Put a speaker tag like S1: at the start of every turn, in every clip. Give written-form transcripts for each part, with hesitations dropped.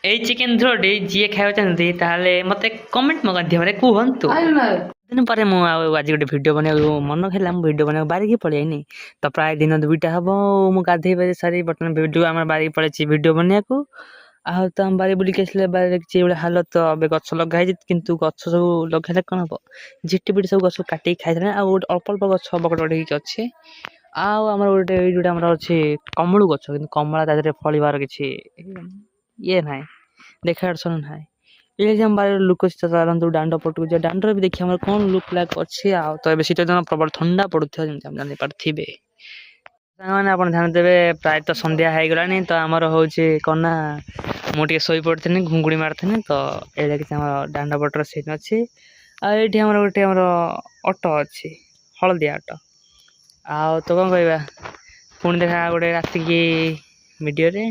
S1: এই ଚିକେନ ଝୋଳଟି ଯିଏ ଖାଇବାକୁ ଚାହାନ୍ତି ତାହେଲେ ମୋତେ କମେଣ୍ଟ ମାଧ୍ୟମରେ କୁହନ୍ତୁ। ଦିନ ପରେ ମୁଁ ଆଉ ଆଜି ଗୋଟେ ଭିଡ଼ିଓ ବନେଇବାକୁ ମନ ହେଲା, ମୁଁ ଭିଡ଼ିଓ ବନେଇବାକୁ ବାରିକି ପଳେଇନି। ତ ପ୍ରାୟ ଦିନ 2ଟା ହେବ ମୁଁ ଗାଧେଇ ପାଧେଇ ସାରି ବର୍ତ୍ତମାନ ଭିଡ଼ିଓ ଆମର ବାରିକି ପଳେଇଛି ଭିଡ଼ିଓ ବନେଇବାକୁ। ଆଉ ତ ଆମ ବାରି ବୁଲିକି ଆସିଲେ ବାରିରେ ଦେଖିଛି ଏଇଭଳିଆ ହାଲତ। ଏବେ ଗଛ ଲଗା ହେଇଛି କିନ୍ତୁ ଗଛ ସବୁ ଲଗାଇଲେ କ'ଣ ହେବ, ଝିଟି ପିଟି ସବୁ ଗଛ କାଟିକି ଖାଇଦେଲେ। ଆଉ ଗୋଟେ ଅଳ୍ପ ଅଳ୍ପ ଗଛ ବକଟ ବକଟ ହେଇକି ଅଛି। ଆଉ ଆମର ଗୋଟେ ଏଇ ଯେଉଁଟା ଆମର ଅଛି କମଳୁ ଗଛ, କିନ୍ତୁ କମଳା ତା ଦେହରେ ଫଳିବାର କିଛି ଇଏ ନାହିଁ, ଦେଖା ଦର୍ଶନ ନାହିଁ। ଏଇ ଯେ ଆମ ବାରିରେ ଲୁକ ଚାଲନ୍ତୁ ଦାଣ୍ଡ ପଟକୁ ଯିବା, ଦାଣ୍ଡରେ ବି ଦେଖି ଆମର କ'ଣ ଲୁକ୍ ଲାକ୍ ଅଛି। ଆଉ ତ ଏବେ ଶୀତ ଦିନ ପ୍ରବଳ ଥଣ୍ଡା ପଡ଼ୁଥିବ ଯେମିତି ଆମେ ଜାଣିପାରୁଥିବେ। ସାଙ୍ଗମାନେ ଆପଣ ଧ୍ୟାନ ଦେବେ, ପ୍ରାୟତଃ ସନ୍ଧ୍ୟା ହେଇଗଲାଣି। ତ ଆମର ହେଉଛି କ'ଣ ନା, ମୁଁ ଟିକେ ଶୋଇପଡ଼ିଥିଲି, ଘୁଙ୍ଗୁଡ଼ି ମାରିଥିଲି। ତ ଏଇଟା କିଛି ଆମର ଦାଣ୍ଡ ପଟର ସିନ୍ ଅଛି। ଆଉ ଏଇଠି ଆମର ଗୋଟେ ଆମର ଅଟୋ ଅଛି, ହଳଦିଆ ଅଟୋ। ଆଉ ତ କ'ଣ କହିବା, ପୁଣି ଦେଖା ଗୋଟେ ରାତିକି ଭିଡ଼ିଓରେ।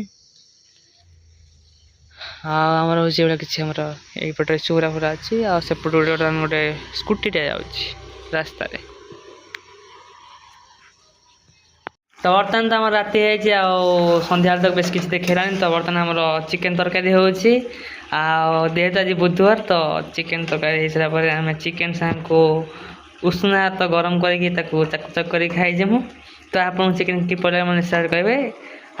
S1: ଆଉ ଆମର ହେଉଛି ଏଗୁଡ଼ା କିଛି ଆମର ଏଇପଟେ ଚଉରା ଫୁରା ଅଛି। ଆଉ ସେପଟେ ଗୋଟେ ସ୍କୁଟିଟେ ଯାଉଛି ରାସ୍ତାରେ। ତ ବର୍ତ୍ତମାନ ତ ଆମର ରାତି ହେଇଛି, ଆଉ ସନ୍ଧ୍ୟାବେଳେ ତ ବେଶୀ କିଛି ଦେଖେଇଲାନି। ତ ବର୍ତ୍ତମାନ ଆମର ଚିକେନ ତରକାରୀ ହେଉଛି। ଆଉ ଯେହେତୁ ଆଜି ବୁଧବାର, ତ ଚିକେନ ତରକାରୀ ହେଇସାରିଲା ପରେ ଆମେ ଚିକେନ ସାଙ୍ଗକୁ ଉଷୁନା ଭାତ ଗରମ କରିକି ତାକୁ ଚାକ କରିକି ଖାଇଯିମୁ। ତ ଆପଣଙ୍କୁ ଚିକେନ କିପରି ଲାଗେ ମୋତେ ନିଶ୍ଚୟ କହିବେ।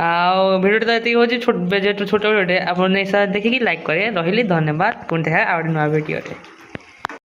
S1: ଆଉ ଭିଡ଼ିଓଟି ତ ଏତିକି ହେଉଛି, ଯେହେତୁ ଛୋଟ ଭିଡ଼ିଓଟେ, ଆପଣ ନିଶ୍ଚୟ ଦେଖିକି ଲାଇକ୍ କରିବେ। ରହିଲି, ଧନ୍ୟବାଦ। ପୁଣି ଦେଖା ଆଉ ଗୋଟେ ନୂଆ ଭିଡ଼ିଓରେ।